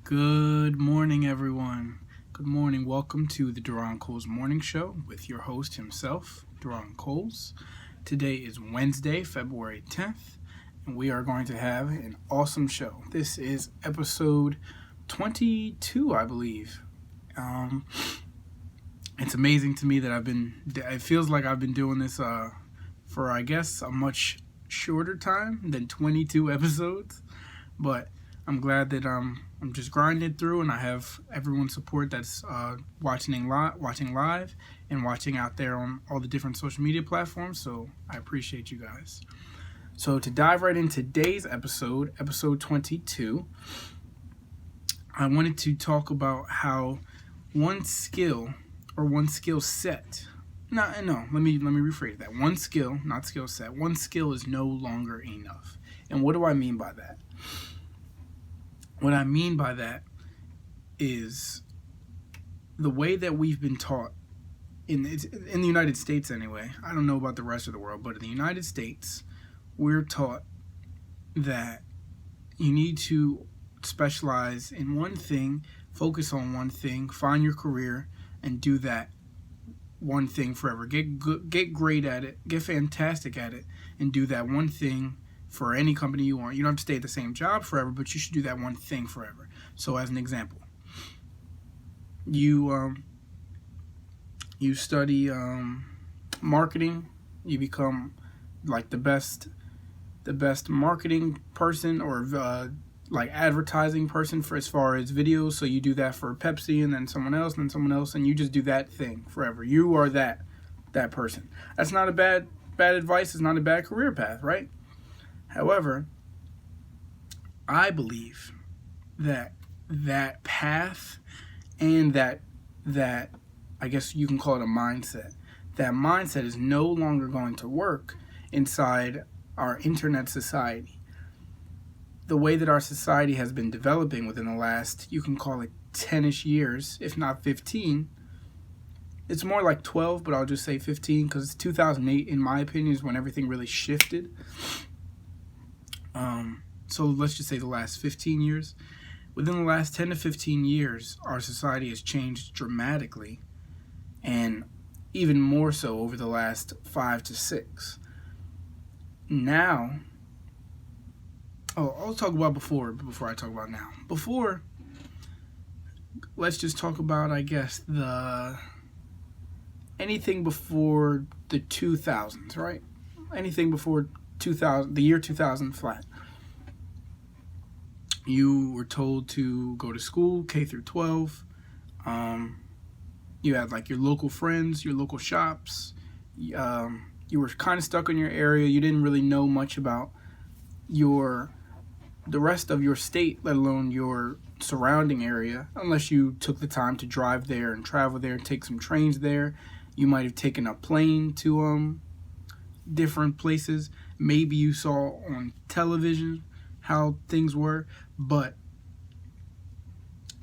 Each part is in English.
Good morning, everyone. Good morning. Welcome to the Duron Coles Morning Show with your host himself, Duron Coles. Today is Wednesday, February 10th, and we are going to have an awesome show. This is episode 22, I believe. It's amazing to me that it feels like I've been doing this for, I guess, a much shorter time than 22 episodes, but I'm glad that I'm just grinding through, and I have everyone's support that's watching live and watching out there on all the different social media platforms. So I appreciate you guys. So to dive right into today's episode 22, I wanted to talk about how one skill set. No. Let me rephrase that. One skill, not skill set. One skill is no longer enough. And what do I mean by that? What I mean by that is the way that we've been taught in the United States anyway. I don't know about the rest of the world, but in the United States, we're taught that you need to specialize in one thing, focus on one thing, find your career, and do that one thing forever. Get great at it, get fantastic at it, and do that one thing for any company you want. You don't have to stay at the same job forever, but you should do that one thing forever. So as an example, you study marketing, you become like the best marketing person or like advertising person for as far as videos. So you do that for Pepsi, and then someone else, and you just do that thing forever. You are that person. That's not a bad advice. It's not a bad career path, right? However, I believe that path and that I guess you can call it a mindset. That mindset is no longer going to work inside our internet society. The way that our society has been developing within the last, you can call it 10-ish years, if not 15. It's more like 12, but I'll just say 15 because 2008, in my opinion, is when everything really shifted. So let's just say the last 15 years. Within the last 10 to 15 years, our society has changed dramatically, and even more so over the last 5 to 6. Now, I'll talk about before I talk about now. Before, let's just talk about, I guess, anything before the 2000s, right? Anything before 2000, the year 2000 flat. You were told to go to school, K through 12. You had like your local friends, your local shops. You were kind of stuck in your area. You didn't really know much about the rest of your state, let alone your surrounding area, unless you took the time to drive there and travel there and take some trains there. You might have taken a plane to different places. Maybe you saw on television how things were, but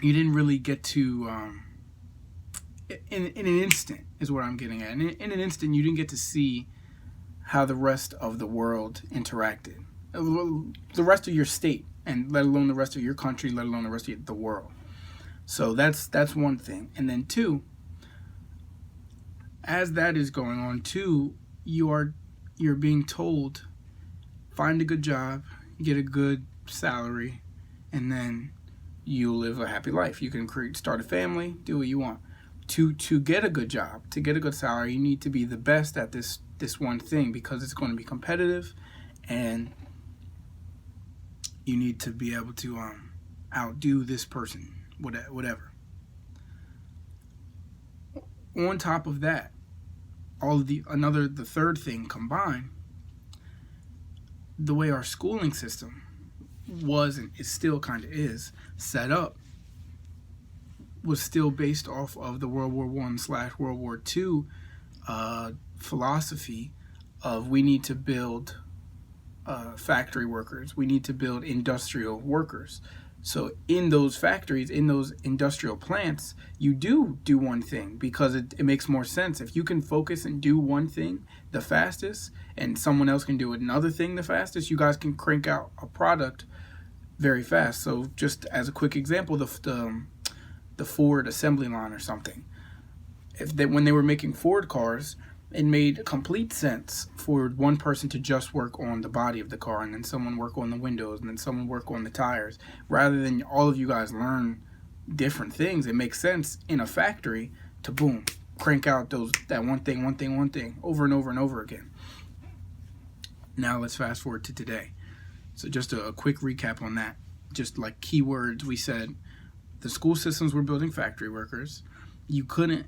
you didn't really get to in an instant is what I'm getting at. In an instant, you didn't get to see how the rest of the world interacted, the rest of your state, and let alone the rest of your country, let alone the rest of the world. So that's one thing. And then two, as that is going on too, you're being told, find a good job, get a good salary, and then you'll live a happy life. You can start a family, do what you want. To get a good job, to get a good salary, you need to be the best at this one thing, because it's going to be competitive, and you need to be able to outdo this person, whatever. On top of that, the third thing combined, the way our schooling system was, and it still kind of is set up, was still based off of the World War I/World War II philosophy of we need to build factory workers, we need to build industrial workers. So in those factories, in those industrial plants, you do one thing because it makes more sense. If you can focus and do one thing the fastest and someone else can do another thing the fastest, you guys can crank out a product very fast. So just as a quick example, the Ford assembly line or something. When they were making Ford cars, it made complete sense for one person to just work on the body of the car, and then someone work on the windows, and then someone work on the tires, rather than all of you guys learn different things. It makes sense in a factory to boom, crank out that one thing over and over and over again. Now let's fast forward to today. So just a quick recap on that. Just like keywords, we said the school systems were building factory workers. You couldn't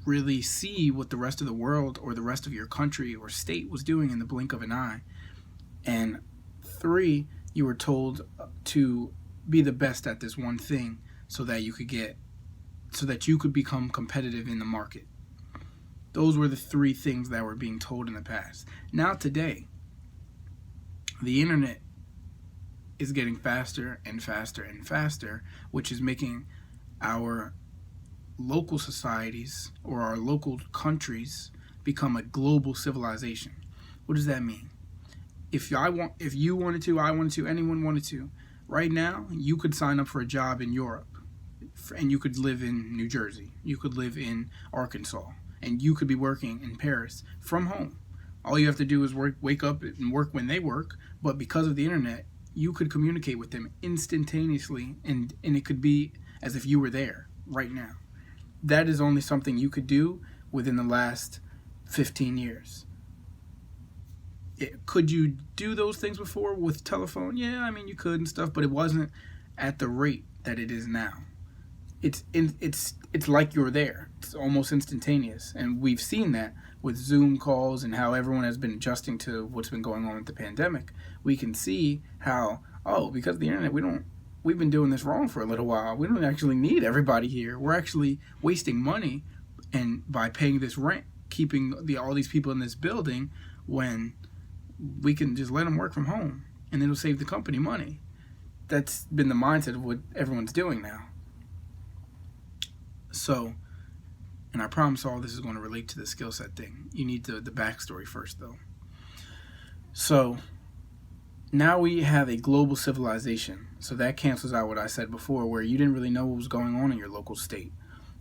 really see what the rest of the world or the rest of your country or state was doing in the blink of an eye. And 3, you were told to be the best at this one thing so that you could become competitive in the market. Those were the 3 things that were being told in the past. Now today, the internet is getting faster and faster and faster, which is making our local societies or our local countries become a global civilization. What does that mean? If you wanted to, I wanted to, anyone wanted to, right now you could sign up for a job in Europe, and you could live in New Jersey, you could live in Arkansas, and you could be working in Paris from home. All you have to do is wake up and work when they work, but because of the internet, you could communicate with them instantaneously, and it could be as if you were there right now. That is only something you could do within the last 15 years. Could you do those things before with telephone? Yeah, I mean, you could and stuff, but it wasn't at the rate that it is now. It's like you're there. It's almost instantaneous, and we've seen that with Zoom calls and how everyone has been adjusting to what's been going on with the pandemic. We can see how, because of the internet, we've been doing this wrong for a little while. We don't actually need everybody here. We're actually wasting money and by paying this rent, keeping all these people in this building, when we can just let them work from home and it'll save the company money. That's been the mindset of what everyone's doing now. So, and I promise all this is going to relate to the skill set thing. You need the backstory first, though. So, now we have a global civilization. So that cancels out what I said before, where you didn't really know what was going on in your local state.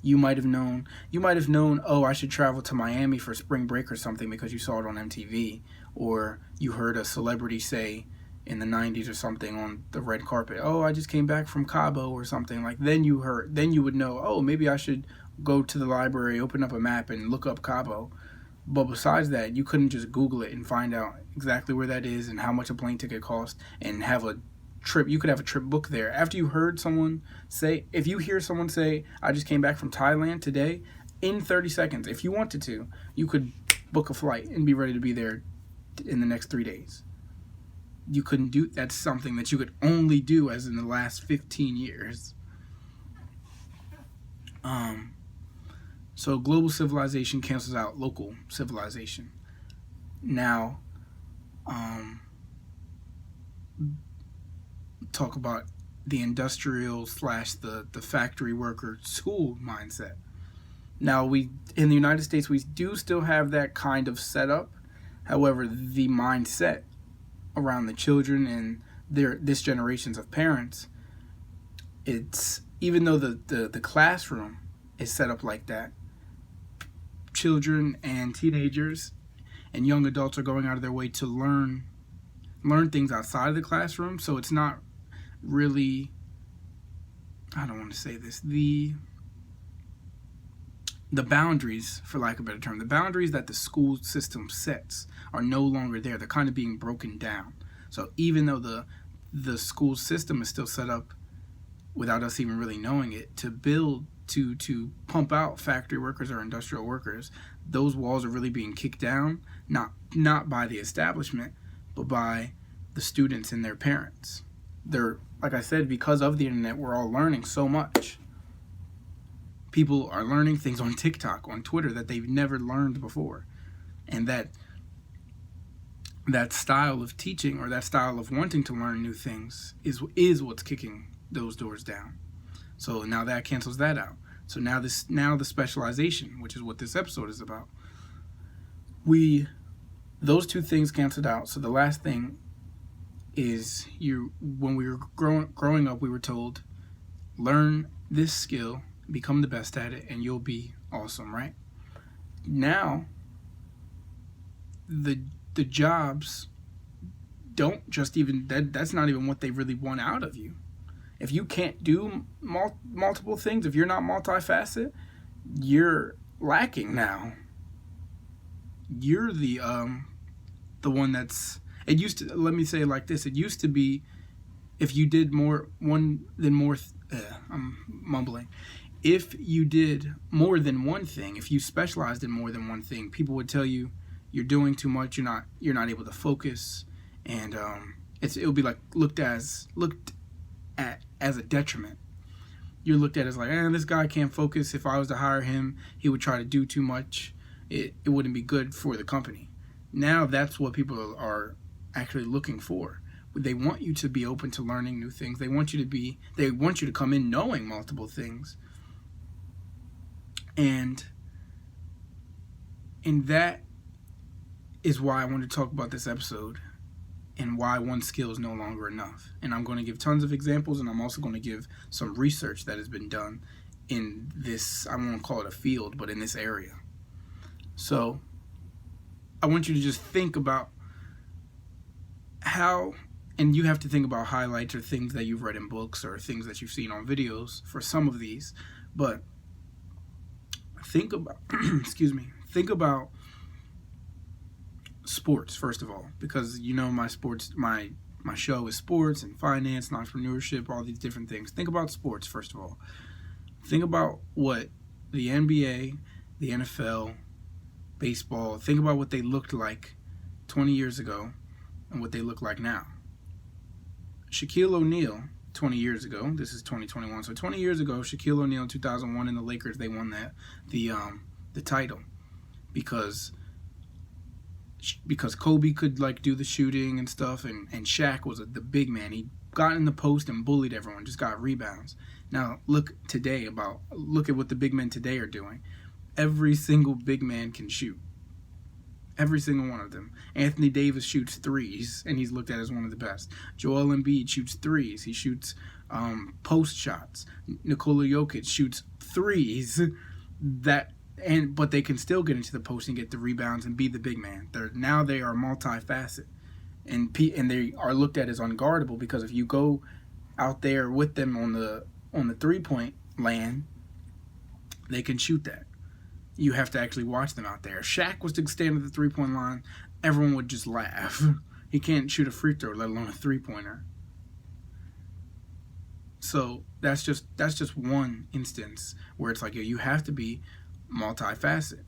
You might have known, I should travel to Miami for spring break or something because you saw it on MTV, or you heard a celebrity say in the 90s or something on the red carpet, I just came back from Cabo or something. Like, then you would know, maybe I should go to the library, open up a map and look up Cabo. But besides that, you couldn't just Google it and find out exactly where that is and how much a plane ticket cost and have a trip. You could have a trip booked there. After you heard someone say, if you hear someone say, I just came back from Thailand today, in 30 seconds, if you wanted to, you could book a flight and be ready to be there in the next 3 days. You couldn't do, that's something that you could only do as in the last 15 years. So global civilization cancels out local civilization. Now, talk about the industrial / the factory worker school mindset. Now, in the United States, we do still have that kind of setup. However, the mindset around the children and this generations of parents, it's, even though the classroom is set up like that, children and teenagers and young adults are going out of their way to learn things outside of the classroom. So it's not really, I don't want to say this, the boundaries, for lack of a better term, the boundaries that the school system sets are no longer there. They're kind of being broken down. So even though the school system is still set up without us even really knowing it, to build, to pump out factory workers or industrial workers, those walls are really being kicked down, not by the establishment, but by the students and their parents. They're, like I said, because of the internet, we're all learning so much. People are learning things on TikTok, on Twitter, that they've never learned before. And that style of teaching, or that style of wanting to learn new things, is what's kicking those doors down. So now that cancels that out. So now the specialization, which is what this episode is about. Those two things canceled out. So the last thing is when we were growing up, we were told, learn this skill, become the best at it, and you'll be awesome, right? Now, the jobs don't just even that's not even what they really want out of you. If you can't do multiple things, if you're not multifaceted, you're lacking now. You're the one that's, it used to, let me say it like this, it used to be, if you did I'm mumbling, if you did more than one thing, if you specialized in more than one thing, people would tell you you're doing too much, you're not able to focus, and it would be like looked at as a detriment. You're looked at as like, this guy can't focus. If I was to hire him, he would try to do too much. It wouldn't be good for the company. Now that's what people are actually looking for. They want you to be open to learning new things. They want you to come in knowing multiple things. And that is why I want to talk about this episode and why one skill is no longer enough. And I'm going to give tons of examples, and I'm also going to give some research that has been done in this, I won't call it a field, but in this area. So I want you to just think about how, and you have to think about highlights or things that you've read in books or things that you've seen on videos for some of these, but think about, think about sports, first of all, because my show is sports and finance and entrepreneurship, all these different things. Think about sports, first of all. Think about what the NBA, the NFL, baseball, think about what they looked like 20 years ago and what they look like now. Shaquille O'Neal, 20 years ago, this is 2021, so 20 years ago, Shaquille O'Neal in 2001 in the Lakers, they won the title because Kobe could do the shooting and stuff, and Shaq was the big man. He got in the post and bullied everyone, just got rebounds. Now look at what the big men today are doing. Every single big man can shoot. Every single one of them. Anthony Davis shoots threes, and he's looked at as one of the best. Joel Embiid shoots threes. He shoots post shots. Nikola Jokic shoots threes. But they can still get into the post and get the rebounds and be the big man. Now they are multifaceted, and they are looked at as unguardable, because if you go out there with them on the 3-point land, they can shoot that. You have to actually watch them out there. If Shaq was to stand at the 3-point line, everyone would just laugh. He can't shoot a free throw, let alone a 3-pointer. So that's just one instance where it's like, you have to be multifaceted.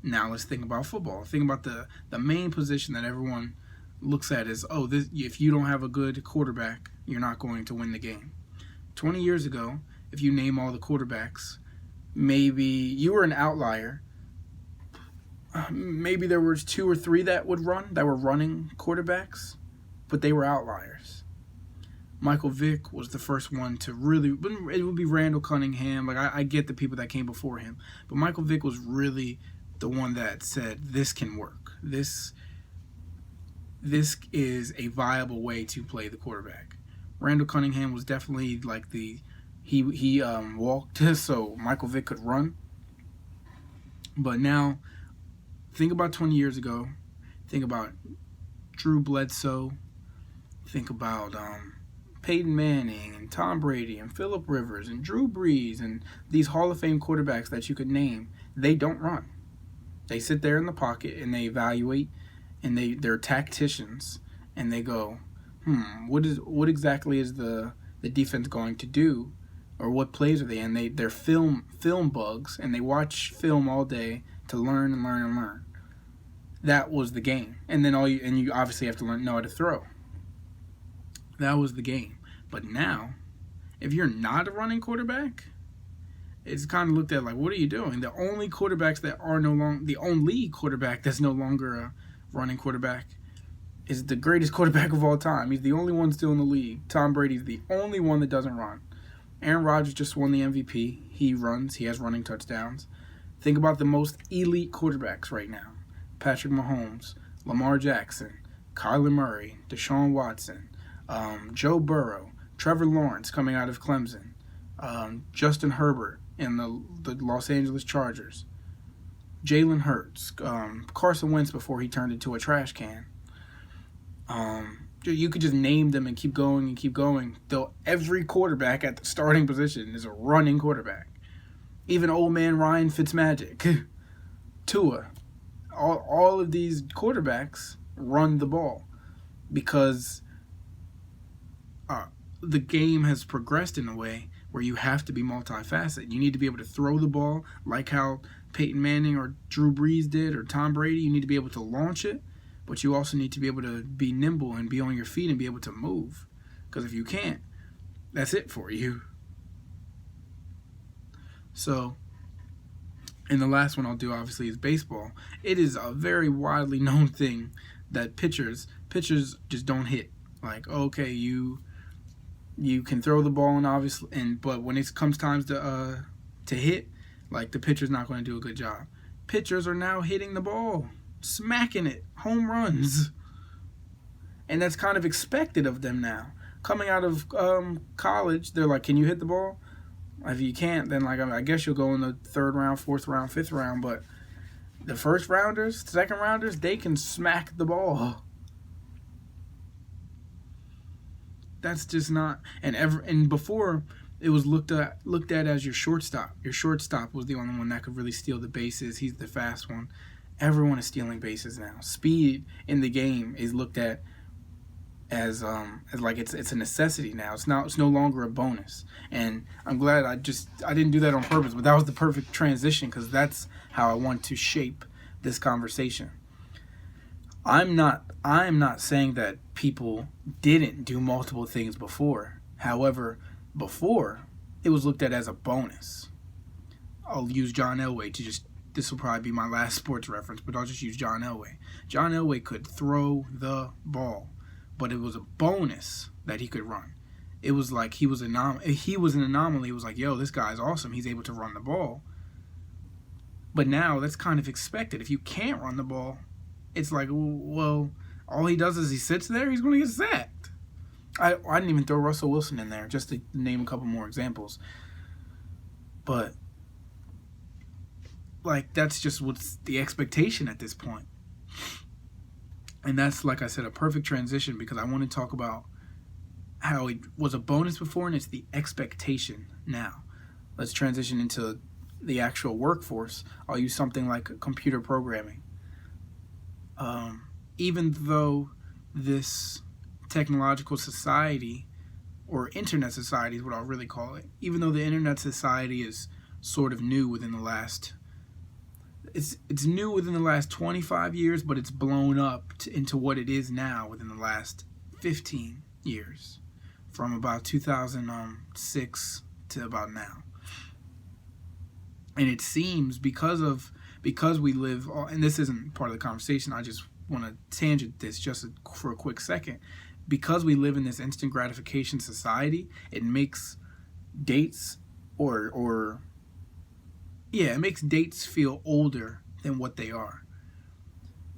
Now let's think about football. Think about the main position that everyone looks at as, if you don't have a good quarterback, you're not going to win the game. 20 years ago, if you name all the quarterbacks, maybe you were an outlier. Maybe there was 2 or 3 that were running quarterbacks, but they were outliers. Michael Vick was the first one to really, it would be Randall Cunningham. I get the people that came before him, but Michael Vick was really the one that said, this can work. This is a viable way to play the quarterback. Randall Cunningham was definitely he walked so Michael Vick could run. But now, think about 20 years ago. Think about Drew Bledsoe. Think about Peyton Manning and Tom Brady and Phillip Rivers and Drew Brees and these Hall of Fame quarterbacks that you could name. They don't run. They sit there in the pocket and they evaluate, and they're tacticians, and they go, what exactly is the defense going to do, or what plays are they in? They're film bugs, and they watch film all day to learn and learn and learn. That was the game. And then you obviously have to know how to throw. That was the game. But now, if you're not a running quarterback, it's kind of looked at like, what are you doing? The only quarterbacks that are the only quarterback that's no longer a running quarterback is the greatest quarterback of all time. He's the only one still in the league. Tom Brady's the only one that doesn't run. Aaron Rodgers just won the MVP. He runs. He has running touchdowns. Think about the most elite quarterbacks right now. Patrick Mahomes, Lamar Jackson, Kyler Murray, Deshaun Watson, Joe Burrow, Trevor Lawrence coming out of Clemson, Justin Herbert in the Los Angeles Chargers, Jalen Hurts, Carson Wentz before he turned into a trash can. You could just name them and keep going and keep going. Though every quarterback at the starting position is a running quarterback. Even old man Ryan Fitzmagic, Tua, all of these quarterbacks run the ball because the game has progressed in a way where you have to be multifaceted. You need to be able to throw the ball like how Peyton Manning or Drew Brees did or Tom Brady. You need to be able to launch it, but you also need to be able to be nimble and be on your feet and be able to move. Because if you can't, that's it for you. So, and the last one I'll do obviously is baseball. It is a very widely known thing that pitchers just don't hit. Like, okay, you can throw the ball and obviously, but when it comes times to hit, like the pitcher's not going to do a good job. Pitchers are now hitting the ball, smacking it, home runs, and that's kind of expected of them now. Coming out of college, they're like, "Can you hit the ball?" If you can't, then like I guess you'll go in the 3rd round, 4th round, 5th round. But the first rounders, 2nd rounders, they can smack the ball. That's just not and before it was looked at as your shortstop. Your shortstop was the only one that could really steal the bases. He's the fast one. Everyone is stealing bases now. Speed in the game is looked at as like it's a necessity now. It's no longer a bonus. And I'm glad I didn't do that on purpose, but that was the perfect transition because that's how I want to shape this conversation. I'm not saying that people didn't do multiple things before. However, before it was looked at as a bonus. I'll use John Elway this will probably be my last sports reference, but I'll just use John Elway. John Elway could throw the ball, but it was a bonus that he could run. It was like he was an anomaly. It was like, yo, this guy's awesome. He's able to run the ball. But now that's kind of expected. If you can't run the ball, it's like, well, all he does is he sits there, he's going to get sacked. I didn't even throw Russell Wilson in there, just to name a couple more examples. But, like, that's just what's the expectation at this point. And that's, like I said, a perfect transition because I want to talk about how it was a bonus before and it's the expectation now. Let's transition into the actual workforce. I'll use something like computer programming. Even though this technological society, or internet society is what I'll really call it, even though the internet society is sort of new within the last, it's new within the last 25 years, but it's blown up into what it is now within the last 15 years, from about 2006 to about now. And it seems because we live, and this isn't part of the conversation, I just want to tangent this just for a quick second. Because we live in this instant gratification society, it makes dates it makes dates feel older than what they are.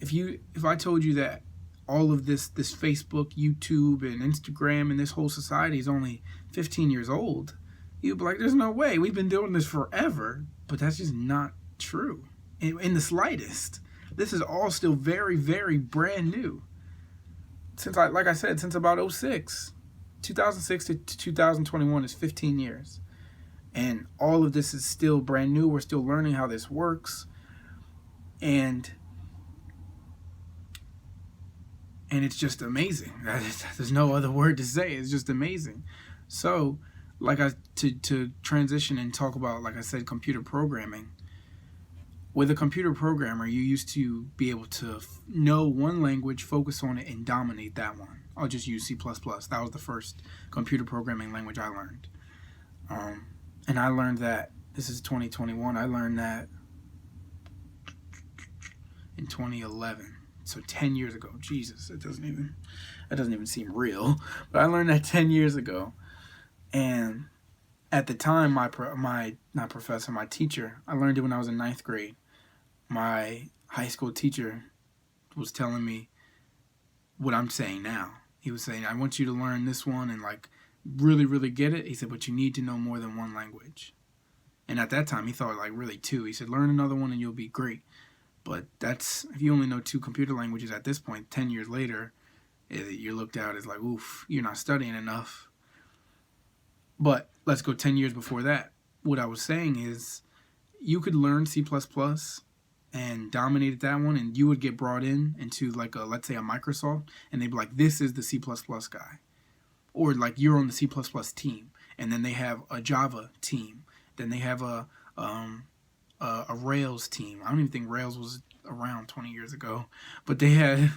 If I told you that all of this Facebook, YouTube, and Instagram and this whole society is only 15 years old, you'd be like, there's no way. We've been doing this forever. But that's just not true in the slightest. This is all still very, very brand new. Since about 2006 to 2021 is 15 years. And all of this is still brand new. We're still learning how this works. And it's just amazing. There's no other word to say. It's just amazing. So, to transition and talk about, like I said, computer programming. With a computer programmer, you used to be able to know one language, focus on it, and dominate that one. I'll just use C++. That was the first computer programming language I learned. And I learned that, this is 2021, I learned that in 2011. So 10 years ago. Jesus, that doesn't even seem real. But I learned that 10 years ago. And at the time, my teacher, I learned it when I was in 9th grade. My high school teacher was telling me what I'm saying now. He was saying, I want you to learn this one and like really, really get it. He said, but you need to know more than one language. And at that time, he thought like really two. He said, learn another one and you'll be great. But that's, if you only know two computer languages at this point, 10 years later, you're looked at as like, oof, you're not studying enough. But let's go 10 years before that. What I was saying is you could learn C++ and dominated that one, and you would get brought in into like a, let's say a Microsoft, and they'd be like, this is the C++ guy. Or like you're on the C++ team, and then they have a Java team. Then they have a Rails team. I don't even think Rails was around 20 years ago, but they had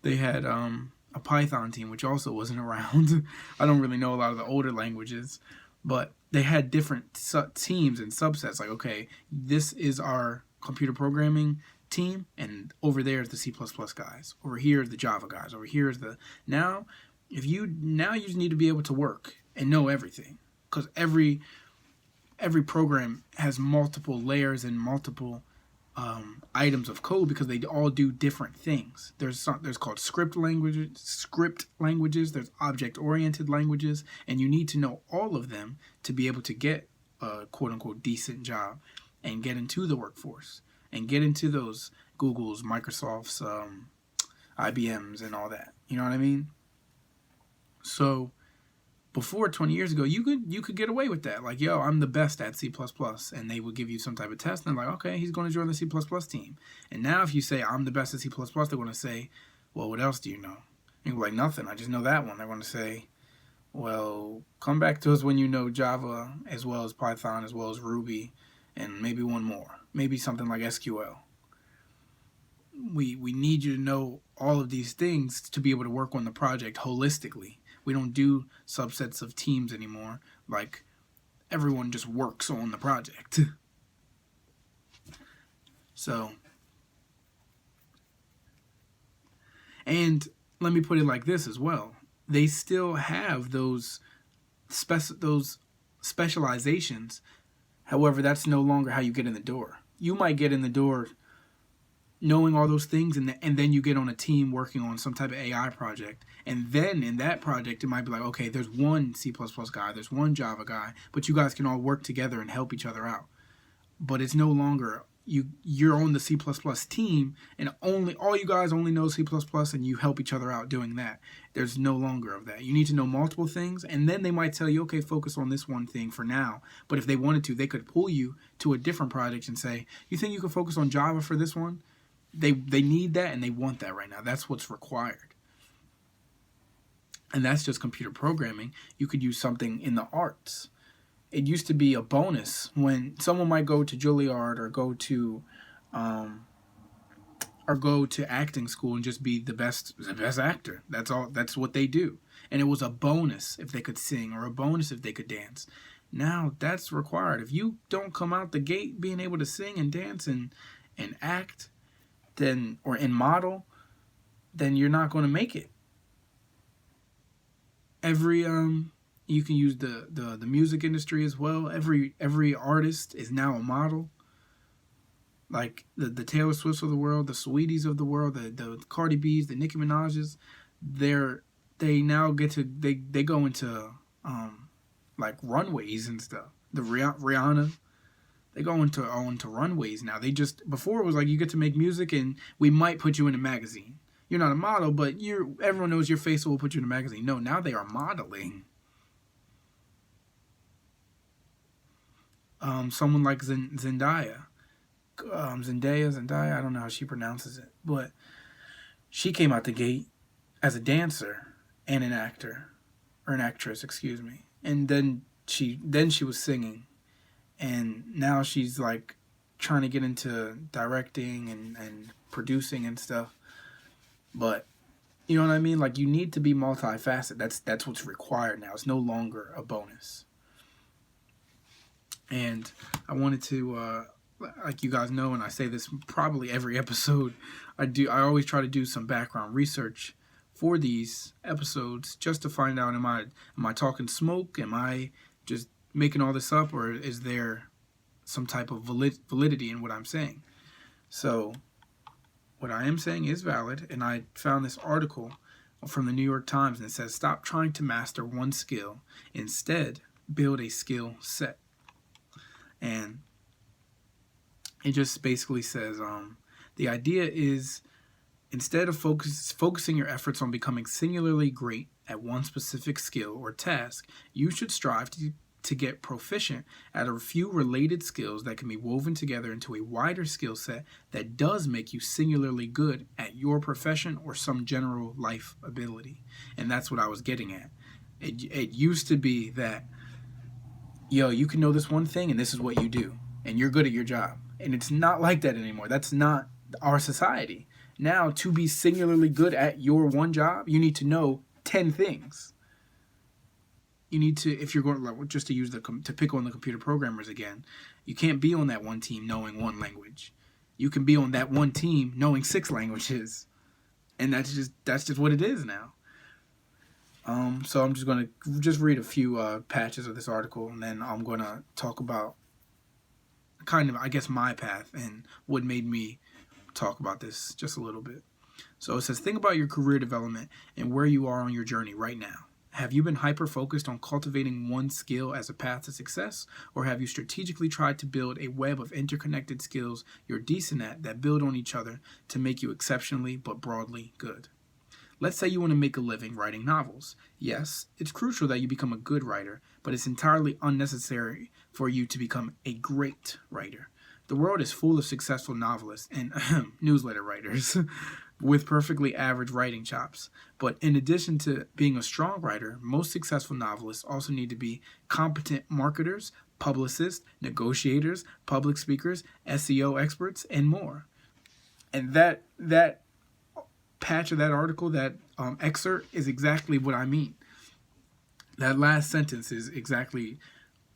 a Python team, which also wasn't around. I don't really know a lot of the older languages, but they had different teams and subsets. Like, okay, this is our computer programming team, and over there is the C++ guys. Over here is the Java guys. Over here is the... Now you just need to be able to work and know everything, because every program has multiple layers and multiple items of code, because they all do different things. There's called script languages. There's object-oriented languages, and you need to know all of them to be able to get a quote-unquote decent job and get into the workforce and get into those Googles, Microsofts, IBMs, and all that. You know what I mean? So before 20 years ago, you could get away with that. Like, yo, I'm the best at C++. And they would give you some type of test. And they're like, okay, he's going to join the C++ team. And now if you say, I'm the best at C++, they're going to say, well, what else do you know? And you're like, nothing. I just know that one. They're going to say, well, come back to us when you know Java as well as Python as well as Ruby and maybe one more. Maybe something like SQL. We need you to know all of these things to be able to work on the project holistically. We don't do subsets of teams anymore. Like, everyone just works on the project. So, and let me put it like this as well. They still have those specializations. However, that's no longer how you get in the door. You might get in the door knowing all those things, and then you get on a team working on some type of AI project. And then in that project, it might be like, okay, there's one C++ guy, there's one Java guy, but you guys can all work together and help each other out. But it's no longer, you're on the C++ team, and all you guys only know C++, and you help each other out doing that. There's no longer of that. You need to know multiple things, and then they might tell you, okay, focus on this one thing for now. But if they wanted to, they could pull you to a different project and say, you think you can focus on Java for this one? They need that, and they want that right now. That's what's required. And that's just computer programming. You could use something in the arts. It used to be a bonus when someone might go to Juilliard or go to acting school and just be the best actor. That's all. That's what they do. And it was a bonus if they could sing, or a bonus if they could dance. Now that's required. If you don't come out the gate being able to sing and dance and act, then, or in model, then you're not going to make it. You can use the music industry as well. Every artist is now a model. Like the Taylor Swifts of the world, the Sweeties of the world, the Cardi B's, the Nicki Minaj's, they now get to they go into like runways and stuff. The Rihanna, they go into runways now. Before it was like you get to make music and we might put you in a magazine. You're not a model, but everyone knows your face, so we'll put you in a magazine. No, now they are modeling. Someone like Zendaya. Zendaya, I don't know how she pronounces it, but she came out the gate as a dancer and an actor, or an actress, excuse me. And then she was singing, and now she's like trying to get into directing and producing and stuff. But you know what I mean? Like, you need to be multifaceted. That's what's required now. It's no longer a bonus. And I wanted to, like you guys know, and I say this probably every episode, I always try to do some background research for these episodes just to find out, am I talking smoke? Am I just making all this up, or is there some type of validity in what I'm saying? So what I am saying is valid, and I found this article from the New York Times, and it says, stop trying to master one skill. Instead, build a skill set. And it just basically says, the idea is, instead of focusing your efforts on becoming singularly great at one specific skill or task, you should strive to get proficient at a few related skills that can be woven together into a wider skill set that does make you singularly good at your profession or some general life ability. And that's what I was getting at. It used to be that, you can know this one thing and this is what you do, and you're good at your job. And it's not like that anymore. That's not our society. Now, to be singularly good at your one job, you need to know 10 things. You need to, if you're going, just to use to pick on the computer programmers again, you can't be on that one team knowing one language. You can be on that one team knowing 6 languages, and that's just what it is now. So I'm just going to read a few patches of this article, and then I'm going to talk about kind of, I guess, my path and what made me talk about this just a little bit. So it says, think about your career development and where you are on your journey right now. Have you been hyper-focused on cultivating one skill as a path to success, or have you strategically tried to build a web of interconnected skills you're decent at that build on each other to make you exceptionally but broadly good? Let's say you want to make a living writing novels. Yes, it's crucial that you become a good writer, but it's entirely unnecessary for you to become a great writer. The world is full of successful novelists and newsletter writers with perfectly average writing chops. But in addition to being a strong writer, most successful novelists also need to be competent marketers, publicists, negotiators, public speakers, SEO experts, and more. And that patch of that article, that excerpt, is exactly what I mean. That last sentence is exactly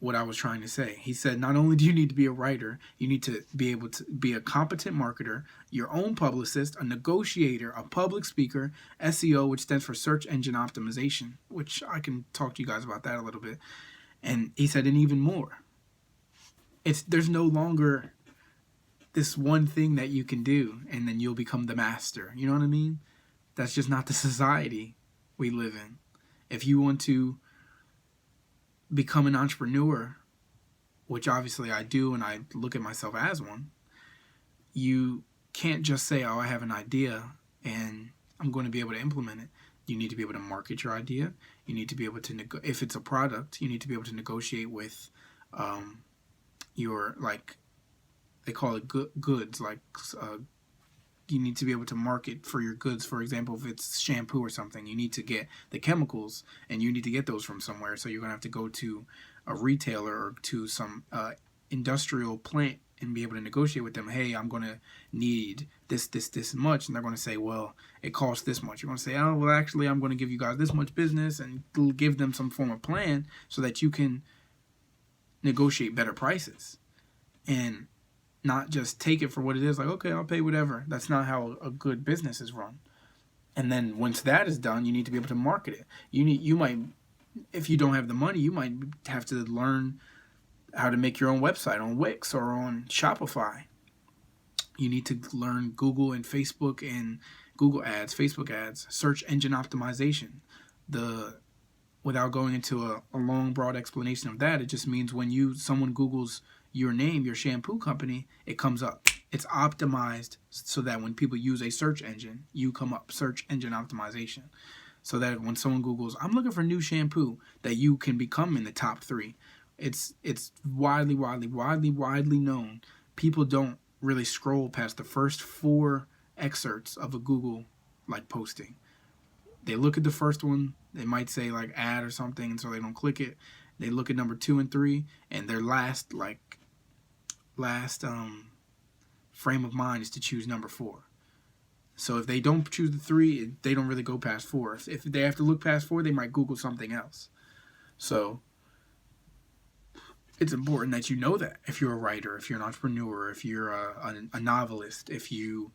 what I was trying to say. He said, not only do you need to be a writer, you need to be able to be a competent marketer, your own publicist, a negotiator, a public speaker, SEO, which stands for search engine optimization, which I can talk to you guys about that a little bit. And he said, and even more. There's no longer this one thing that you can do and then you'll become the master. You know what I mean? That's just not the society we live in. If you want to become an entrepreneur, which obviously I do and I look at myself as one, you can't just say, I have an idea and I'm going to be able to implement it. You need to be able to market your idea. You need to be able to, if it's a product, you need to be able to negotiate with your, like, they call it goods, like you need to be able to market for your goods. For example, if it's shampoo or something, you need to get the chemicals and you need to get those from somewhere. So you're going to have to go to a retailer or to some industrial plant and be able to negotiate with them. Hey, I'm going to need this much. And they're going to say, well, it costs this much. You're going to say, oh, well, actually, I'm going to give you guys this much business, and give them some form of plan so that you can negotiate better prices. And not just take it for what it is, like, okay, I'll pay whatever. That's not how a good business is run. And then once that is done, you need to be able to market it. You might, if you don't have the money, you might have to learn how to make your own website on Wix or on Shopify. You need to learn Google and Facebook and Google ads, Facebook ads, search engine optimization. Without going into a long, broad explanation of that, it just means when someone Googles your name, your shampoo company, it comes up. It's optimized so that when people use a search engine, you come up, search engine optimization. So that when someone Googles, I'm looking for new shampoo, that you can become in the top 3. It's widely known. People don't really scroll past the first 4 excerpts of a Google posting. They look at the first one, they might say like ad or something, and so they don't click it. They look at number 2 and 3, and their last frame of mind is to choose number 4. So if they don't choose the 3, they don't really go past 4. If they have to look past 4, they might Google something else. So it's important that you know that if you're a writer, if you're an entrepreneur, if you're a novelist, if you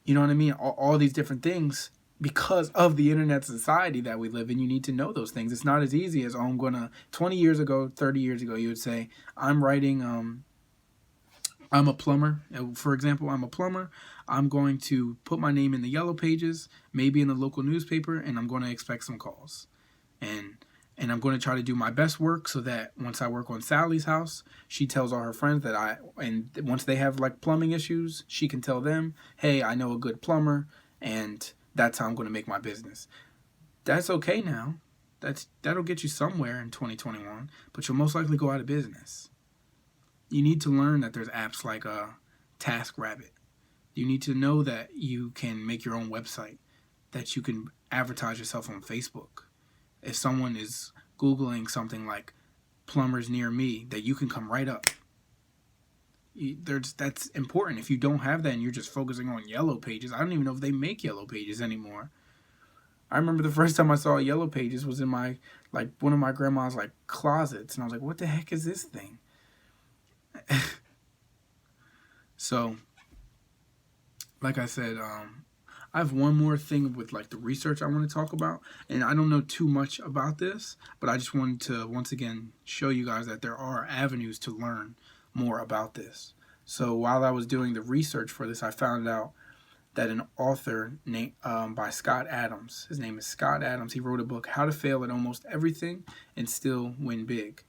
know what I mean, all these different things. Because of the internet society that we live in, you need to know those things. It's not as easy as, 20 years ago, 30 years ago, you would say, I'm writing I'm a plumber. For example, I'm a plumber. I'm going to put my name in the yellow pages, maybe in the local newspaper, and I'm going to expect some calls. And and I'm going to try to do my best work so that once I work on Sally's house, she tells all her friends that and once they have like plumbing issues, she can tell them, "Hey, I know a good plumber," and that's how I'm going to make my business. That's okay now. That'll get you somewhere in 2021, but you'll most likely go out of business. You need to learn that there's apps like TaskRabbit. You need to know that you can make your own website, that you can advertise yourself on Facebook. If someone is Googling something like plumbers near me, that you can come right up. That's important. If you don't have that and you're just focusing on yellow pages, I don't even know if they make yellow pages anymore. I remember the first time I saw yellow pages was in my one of my grandma's closets, and I was like, "What the heck is this thing?" So, like I said, I have one more thing with the research I want to talk about, and I don't know too much about this, but I just wanted to once again show you guys that there are avenues to learn more about this. So while I was doing the research for this, I found out that an author named by Scott Adams, his name is Scott Adams, he wrote a book, How to Fail at Almost Everything and Still Win Big.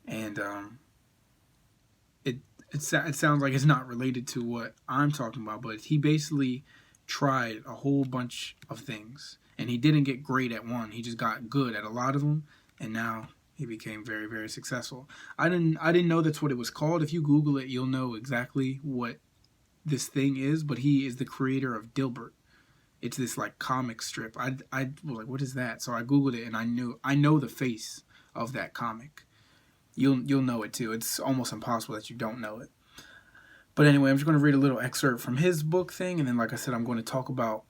And it sounds like it's not related to what I'm talking about, but he basically tried a whole bunch of things, and he didn't get great at one. He just got good at a lot of them, and now he became very, very successful. I didn't know that's what it was called. If you Google it, you'll know exactly what this thing is, but he is the creator of Dilbert. It's this comic strip. I was like, what is that? So I Googled it, and I know the face of that comic. You'll know it too. It's almost impossible that you don't know it. But anyway, I'm just going to read a little excerpt from his book thing, and then like I said, I'm going to talk about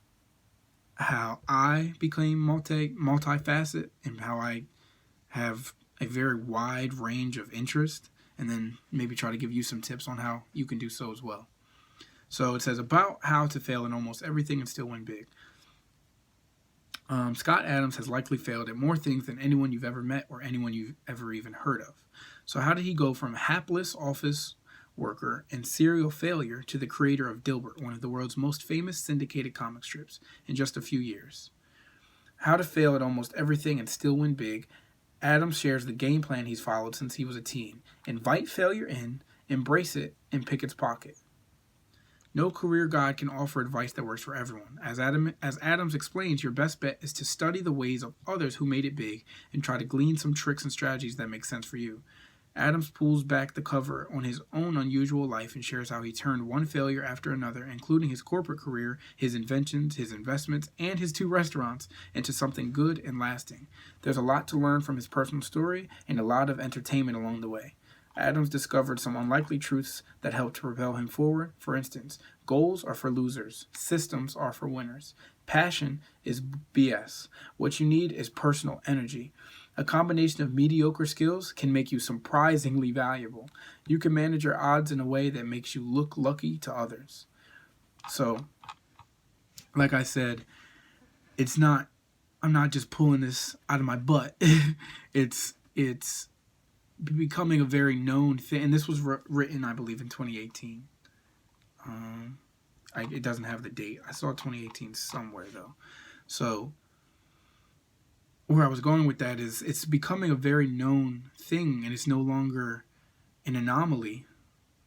how I became multifaceted and how I have a very wide range of interest, and then maybe try to give you some tips on how you can do so as well. So it says about how to fail in almost everything and still win big. Scott Adams has likely failed at more things than anyone you've ever met or anyone you've ever even heard of. So how did he go from hapless office worker and serial failure to the creator of Dilbert, one of the world's most famous syndicated comic strips, in just a few years? How to fail at almost everything and still win big. Adams shares the game plan he's followed since he was a teen. Invite failure in, embrace it, and pick its pocket. No career guide can offer advice that works for everyone. As Adams explains, your best bet is to study the ways of others who made it big and try to glean some tricks and strategies that make sense for you. Adams pulls back the cover on his own unusual life and shares how he turned one failure after another, including his corporate career, his inventions, his investments, and his 2 restaurants, into something good and lasting. There's a lot to learn from his personal story and a lot of entertainment along the way. Adams discovered some unlikely truths that helped to propel him forward. For instance, goals are for losers. Systems are for winners. Passion is BS. What you need is personal energy. A combination of mediocre skills can make you surprisingly valuable. You can manage your odds in a way that makes you look lucky to others. So, like I said, I'm not just pulling this out of my butt. It's becoming a very known thing, and this was written, I believe, in 2018. It doesn't have the date. I saw 2018 somewhere though. So where I was going with that is it's becoming a very known thing, and it's no longer an anomaly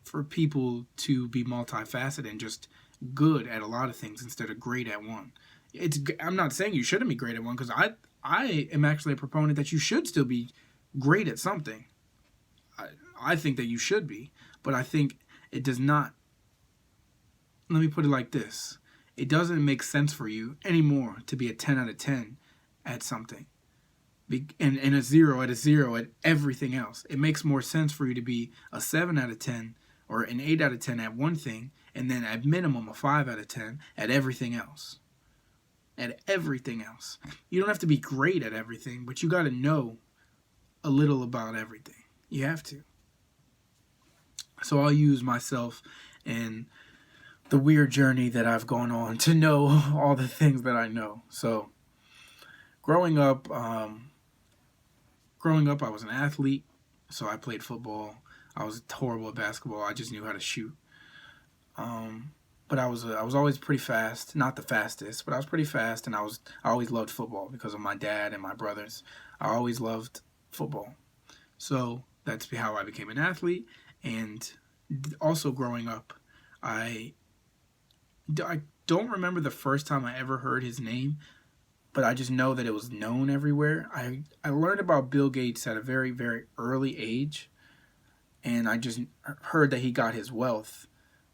for people to be multifaceted and just good at a lot of things instead of great at one. I'm not saying you shouldn't be great at one, because I am actually a proponent that you should still be great at something. I think that you should be, but I think it does not. Let me put it like this. It doesn't make sense for you anymore to be a 10 out of 10 at something and a 0 at everything else. It makes more sense for you to be a 7 out of 10 or an 8 out of 10 at one thing, and then at minimum a 5 out of 10 at everything else. At everything else. You don't have to be great at everything, but you got to know a little about everything. You have to. So I'll use myself and the weird journey that I've gone on to know all the things that I know. So growing up, I was an athlete. So I played football. I was horrible at basketball. I just knew how to shoot. But I was always pretty fast, not the fastest, but I was pretty fast, and I always loved football because of my dad and my brothers. I always loved football, so that's how I became an athlete. And also growing up, I I don't remember the first time I ever heard his name, but I just know that it was known everywhere. I learned about Bill Gates at a very, very early age, and I just heard that he got his wealth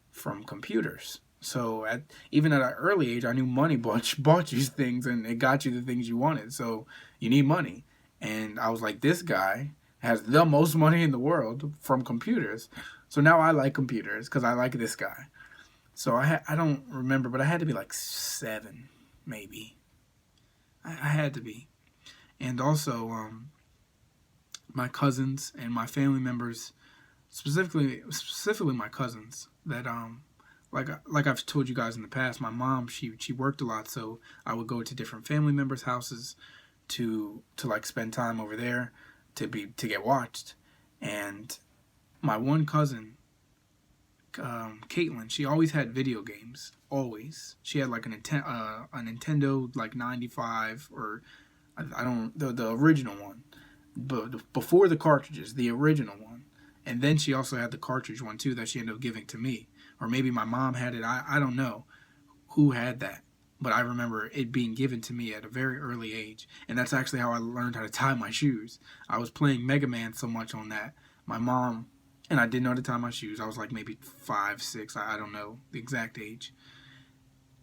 from computers. So even at an early age, I knew money bought you things, and it got you the things you wanted. So you need money, and I was like, this guy has the most money in the world from computers. So now I like computers because I like this guy. So I don't remember, but I had to be like 7, maybe. I had to be, and also my cousins and my family members, specifically my cousins that like I've told you guys in the past, my mom she worked a lot, so I would go to different family members' houses to like spend time over there to get watched. And my one cousin, Caitlin, she always had video games. Always, she had like a Nintendo like 95, or I don't, the original one, but before the cartridges, the original one. And then she also had the cartridge one too that she ended up giving to me, or maybe my mom had it. I don't know who had that, but I remember it being given to me at a very early age, and that's actually how I learned how to tie my shoes. I was playing Mega Man so much on that. My mom and I didn't know how to tie my shoes. I was like maybe 5, 6. I don't know the exact age.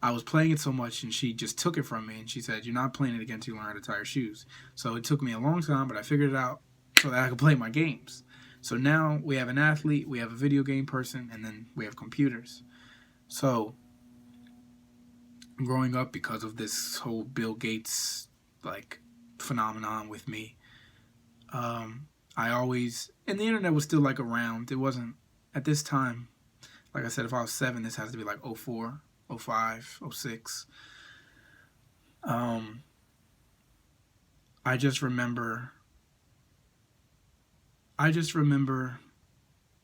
I was playing it so much, and she just took it from me, and she said, "You're not playing it again until you learn how to tie your shoes." So it took me a long time, but I figured it out so that I could play my games. So now we have an athlete, we have a video game person, and then we have computers. So growing up, because of this whole Bill Gates like phenomenon with me, I always, and the internet was still like around. It wasn't at this time. Like I said, if I was 7, this has to be like 04, 05, 06. Um, I just remember I just remember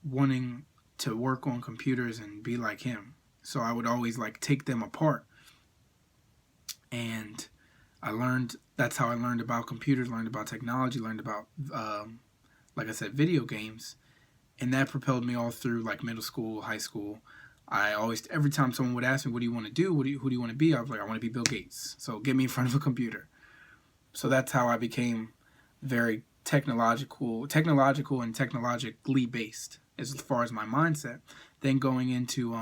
wanting to work on computers and be like him. So I would always like take them apart, and that's how I learned about computers, learned about technology, learned about like I said, video games, and that propelled me all through like middle school, high school. I always, every time someone would ask me, "What do you want to do? Who do you want to be?" I was like, "I want to be Bill Gates." So get me in front of a computer. So that's how I became very technological and technologically based as far as my mindset. Then going into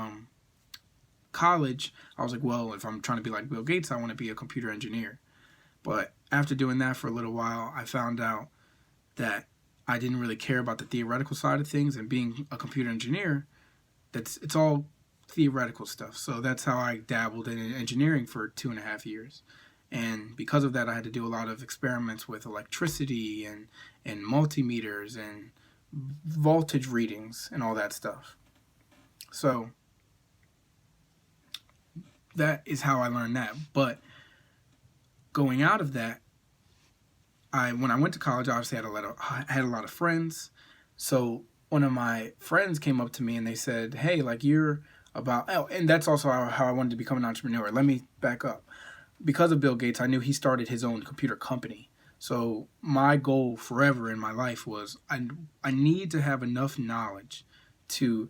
college, I was like, well, if I'm trying to be like Bill Gates, I want to be a computer engineer. But after doing that for a little while, I found out that I didn't really care about the theoretical side of things, and being a computer engineer, it's all theoretical stuff. So that's how I dabbled in engineering for 2.5 years. And because of that, I had to do a lot of experiments with electricity and multimeters and voltage readings and all that stuff. So that is how I learned that. But going out of that, when I went to college, obviously I had a lot of friends. So one of my friends came up to me and they said, "Hey, like you're about," oh, and that's also how I wanted to become an entrepreneur. Let me back up. Because of Bill Gates, I knew he started his own computer company. So my goal forever in my life was I need to have enough knowledge to,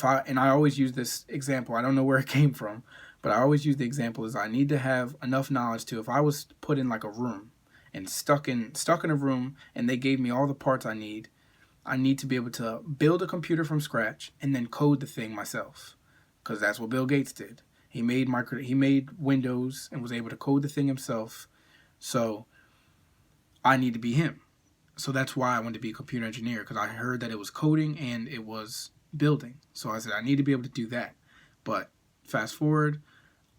and I always use this example. I don't know where it came from, but I always use the example is I need to have enough knowledge to, if I was put in like a room and stuck in a room and they gave me all the parts I need to be able to build a computer from scratch and then code the thing myself, because that's what Bill Gates did. He made Windows and was able to code the thing himself. So I need to be him. So that's why I wanted to be a computer engineer, because I heard that it was coding and it was building. So I said I need to be able to do that. But fast forward,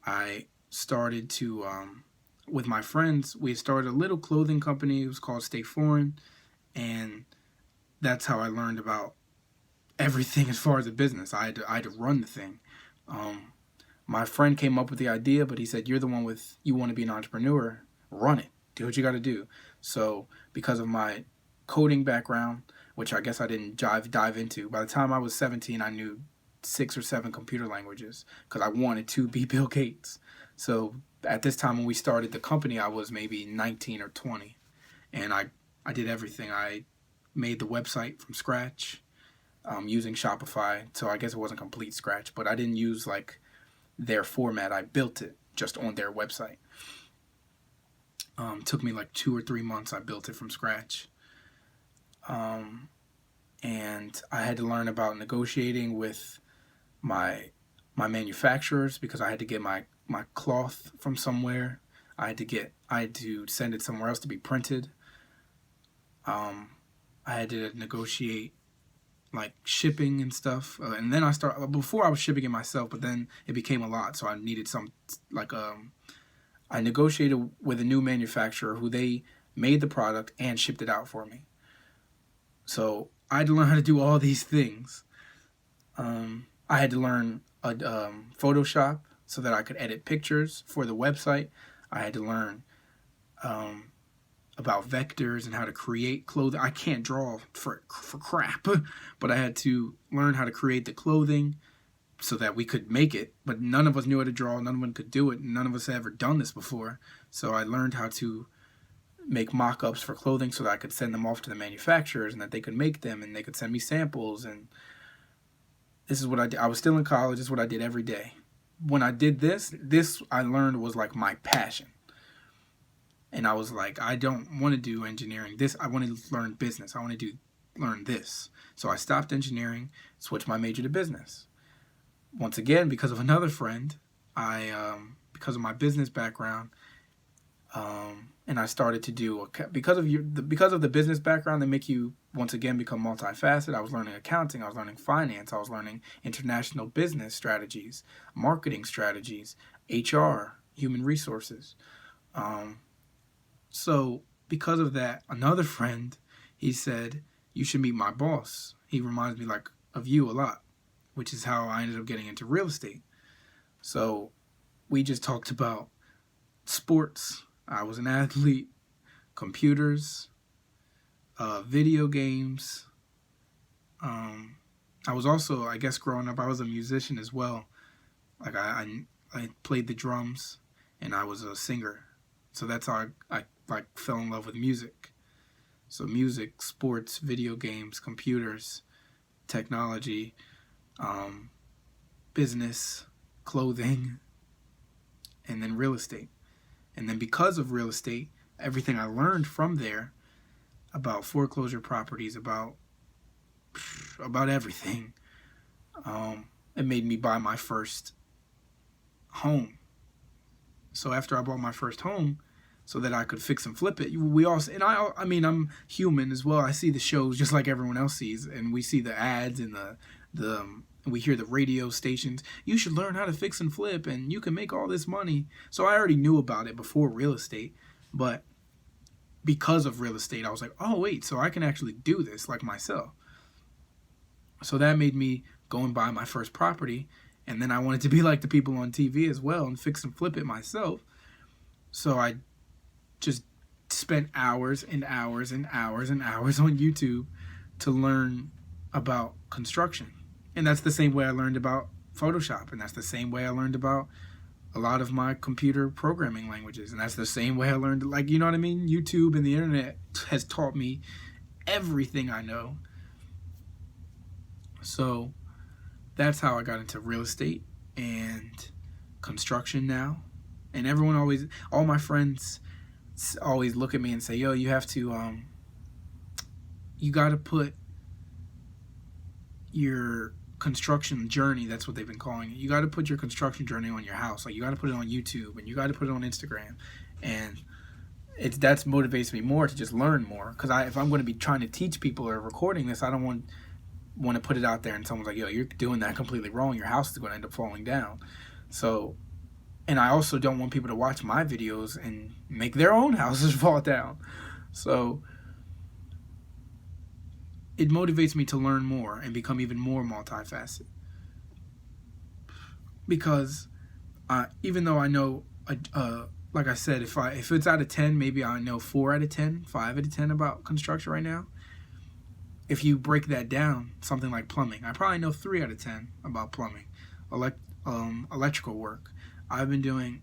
I started to with my friends. We started a little clothing company. It was called Stay Foreign, and that's how I learned about everything as far as a business. I had to run the thing. My friend came up with the idea, but he said, "You're the one you want to be an entrepreneur, run it. Do what you got to do." So because of my coding background, which I guess I didn't dive into, by the time I was 17, I knew 6 or 7 computer languages because I wanted to be Bill Gates. So at this time when we started the company, I was maybe 19 or 20, and I did everything. I made the website from scratch using Shopify. So I guess it wasn't complete scratch, but I didn't use like their format. I built it just on their website. Took me like 2 or 3 months. I built it from scratch. And I had to learn about negotiating with my manufacturers because I had to get my cloth from somewhere. I had to send it somewhere else to be printed. I had to negotiate like shipping and stuff, and then before I was shipping it myself, but then it became a lot, so I needed some like I negotiated with a new manufacturer who they made the product and shipped it out for me. So I had to learn how to do all these things. I had to learn Photoshop so that I could edit pictures for the website. I had to learn about vectors and how to create clothing. I can't draw for crap, but I had to learn how to create the clothing so that we could make it. But none of us knew how to draw. None of us could do it. None of us had ever done this before. So I learned how to make mock-ups for clothing so that I could send them off to the manufacturers and that they could make them and they could send me samples. And this is what I did. I was still in college. This is what I did every day. When I did this I learned was like my passion. And I was like, I don't want to do engineering. I want to learn business. I want to learn this. So I stopped engineering, switched my major to business. Once again, because of another friend, because of my business background, and I started to do because of the business background, they make you once again become multifaceted. I was learning accounting, I was learning finance, I was learning international business strategies, marketing strategies, HR, human resources. So because of that, another friend, he said, you should meet my boss. He reminds me like of you a lot, which is how I ended up getting into real estate. So we just talked about sports. I was an athlete, computers, video games. I was also, I guess growing up, I was a musician as well. Like I played the drums and I was a singer. So that's how I like fell in love with music. So music, sports, video games, computers, technology, business, clothing, and then real estate. And then because of real estate, everything I learned from there about foreclosure properties, about everything, it made me buy my first home. So after I bought my first home, so that I could fix and flip it, I mean, I'm human as well. I see the shows just like everyone else sees, and we see the ads and we hear the radio stations. You should learn how to fix and flip, and you can make all this money. So I already knew about it before real estate, but because of real estate, I was like, oh wait, so I can actually do this like myself. So that made me go and buy my first property, and then I wanted to be like the people on TV as well and fix and flip it myself. So I just spent hours and hours and hours and hours on YouTube to learn about construction. And that's the same way I learned about Photoshop. And that's the same way I learned about a lot of my computer programming languages. And that's the same way I learned, like, you know what I mean? YouTube and the internet has taught me everything I know. So that's how I got into real estate and construction now. And all my friends always look at me and say, yo, you have to, you got to put your construction journey, that's what they've been calling it. You got to put your construction journey on your house. Like, you got to put it on YouTube and you got to put it on Instagram. And that motivates me more to just learn more. Because if I'm going to be trying to teach people or recording this, I don't want to put it out there and someone's like, yo, you're doing that completely wrong. Your house is going to end up falling down. So, and I also don't want people to watch my videos and make their own houses fall down. So it motivates me to learn more and become even more multifaceted. Because even though I know, like I said, if it's out of 10, maybe I know 4 out of 10, 5 out of 10 about construction right now. if you break that down, something like plumbing, I probably know 3 out of 10 about plumbing. Electrical work, I've been doing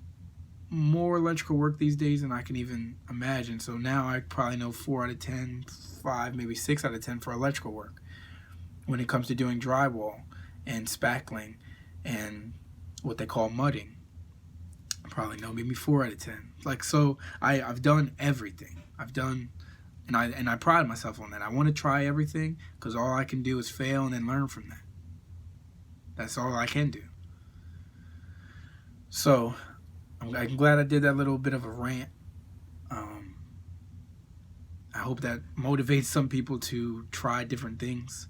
more electrical work these days than I can even imagine. So now I probably know 4 out of 10, 5, maybe 6 out of 10 for electrical work. When it comes to doing drywall and spackling and what they call mudding, I probably know maybe 4 out of 10. Like, so I've done everything. And I pride myself on that. I want to try everything because all I can do is fail and then learn from that. That's all I can do. So I'm glad I did that little bit of a rant. I hope that motivates some people to try different things.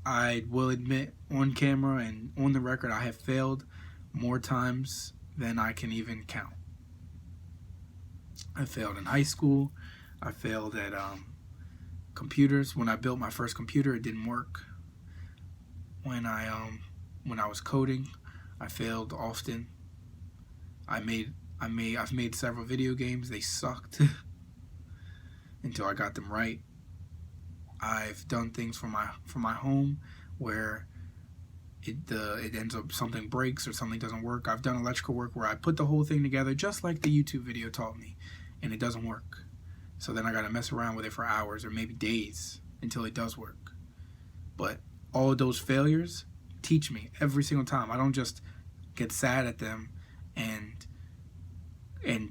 I will admit on camera and on the record, I have failed more times than I can even count. I failed in high school. I failed at computers. When I built my first computer, it didn't work. When I was coding, I failed often. I've made several video games. They sucked until I got them right. I've done things for my home where it ends up something breaks or something doesn't work. I've done electrical work where I put the whole thing together just like the YouTube video taught me, and it doesn't work. So then I got to mess around with it for hours or maybe days until it does work. But all of those failures teach me every single time. I don't just get sad at them and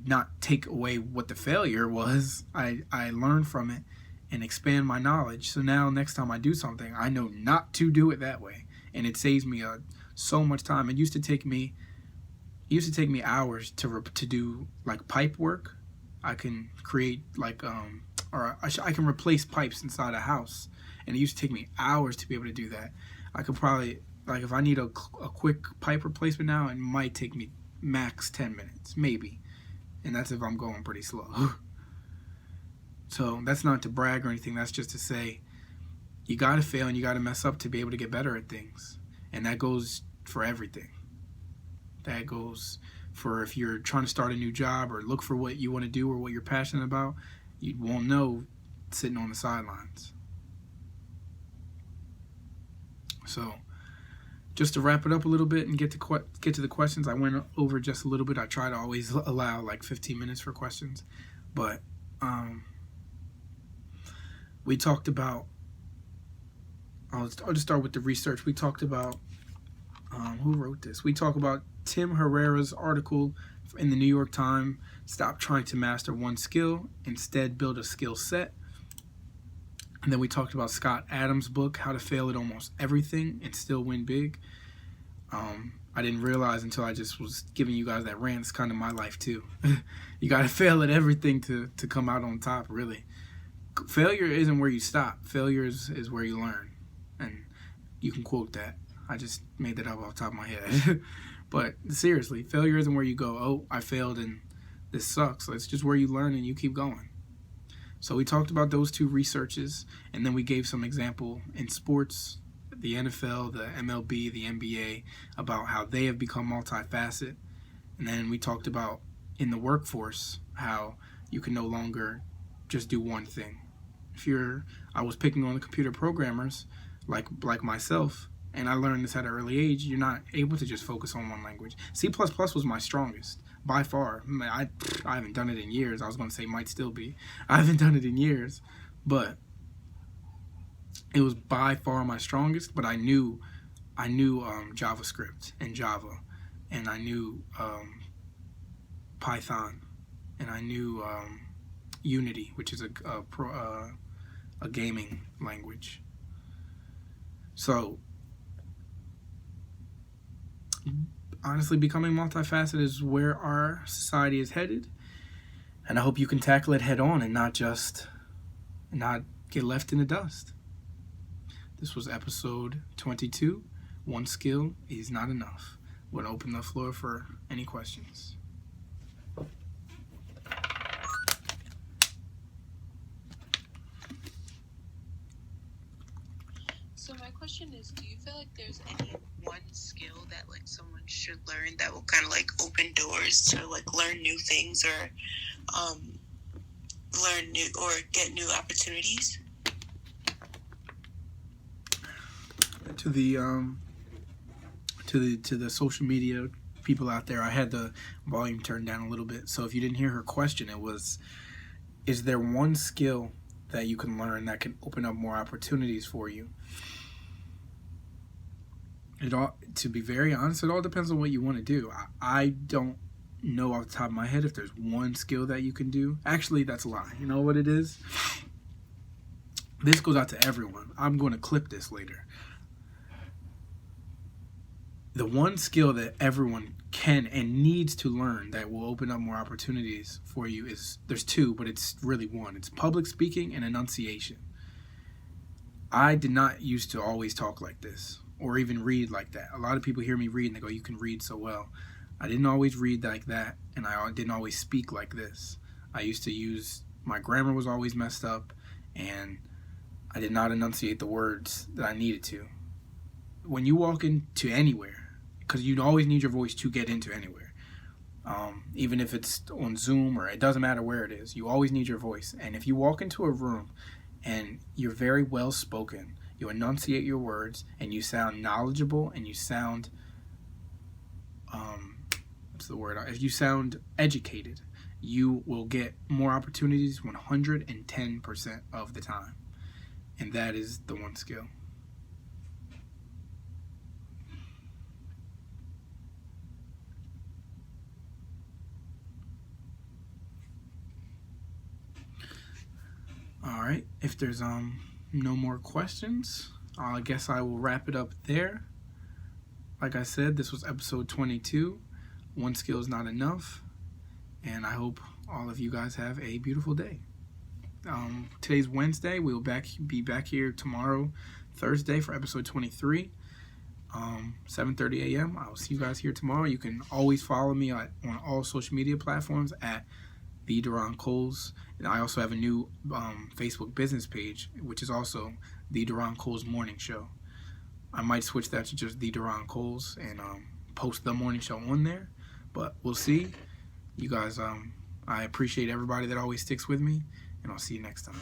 not take away what the failure was. I learn from it and expand my knowledge. So now next time I do something, I know not to do it that way. And it saves me so much time. It used to take me hours to do like pipe work. I can create like I can replace pipes inside a house, and it used to take me hours to be able to do that. I could probably, like, if I need a quick pipe replacement now, it might take me max 10 minutes, maybe, and that's if I'm going pretty slow. So that's not to brag or anything. That's just to say you gotta fail and you gotta mess up to be able to get better at things, and that goes for everything. That goes for if you're trying to start a new job or look for what you want to do or what you're passionate about. You won't know sitting on the sidelines. So just to wrap it up a little bit and get to the questions, I went over just a little bit. I try to always allow like 15 minutes for questions, but we talked about, I'll just start with the research. We talked about who wrote this. We talked about Tim Herrera's article in the New York Times, Stop Trying to Master One Skill, Instead Build a Skill Set. And then we talked about Scott Adams' book, How to Fail at Almost Everything and Still Win Big. I didn't realize until I just was giving you guys that rant. It's kind of my life too. You got to fail at everything to come out on top, really. Failure isn't where you stop. Failure is where you learn. And you can quote that. I just made that up off the top of my head. But seriously, failure isn't where you go, oh, I failed and this sucks. It's just where you learn and you keep going. So we talked about those two researches, and then we gave some example in sports, the NFL, the MLB, the NBA, about how they have become multifaceted. And then we talked about in the workforce how you can no longer just do one thing. I was picking on the computer programmers like myself, and I learned this at an early age. You're not able to just focus on one language. C++ was my strongest, by far. I haven't done it in years. I was going to say might still be. I haven't done it in years. But it was by far my strongest. But I knew JavaScript and Java. And I knew Python. And I knew Unity, which is a gaming language. So honestly, becoming multifaceted is where our society is headed, and I hope you can tackle it head on and not get left in the dust. This was episode 22. One skill is not enough. We'll open the floor for any questions. So my question is, do you feel like there's any one skill that like someone should learn that will kind of like open doors to like learn new things or learn new or get new opportunities? to the to the social media people out there, I had the volume turned down a little bit. So if you didn't hear her question, it was, is there one skill that you can learn that can open up more opportunities for you? To be very honest, it all depends on what you want to do. I don't know off the top of my head if there's one skill that you can do. Actually, that's a lie. You know what it is? This goes out to everyone. I'm going to clip this later. The one skill that everyone can and needs to learn that will open up more opportunities for you is, there's two, but it's really one. It's public speaking and enunciation. I did not used to always talk like this or even read like that. A lot of people hear me read and they go, you can read so well. I didn't always read like that, and I didn't always speak like this. I used to use, my grammar was always messed up, and I did not enunciate the words that I needed to. When you walk into anywhere, because you'd always need your voice to get into anywhere, even if it's on Zoom or it doesn't matter where it is, you always need your voice. And if you walk into a room and you're very well spoken, you enunciate your words, and you sound knowledgeable, and you sound, what's the word? If you sound educated, you will get more opportunities 110% of the time. And that is the one skill. All right, if there's no more questions, I guess I will wrap it up there. Like I said, this was episode 22. One skill is not enough, and I hope all of you guys have a beautiful day. Today's Wednesday. We'll be back here tomorrow, Thursday, for episode 23, 7:30 a.m. I'll see you guys here tomorrow. You can always follow me on all social media platforms at the Duron Coles, and I also have a new Facebook business page, which is also the Duron Coles Morning Show. I might switch that to just the Duron Coles and post the morning show on there, but we'll see. You guys, I appreciate everybody that always sticks with me, and I'll see you next time.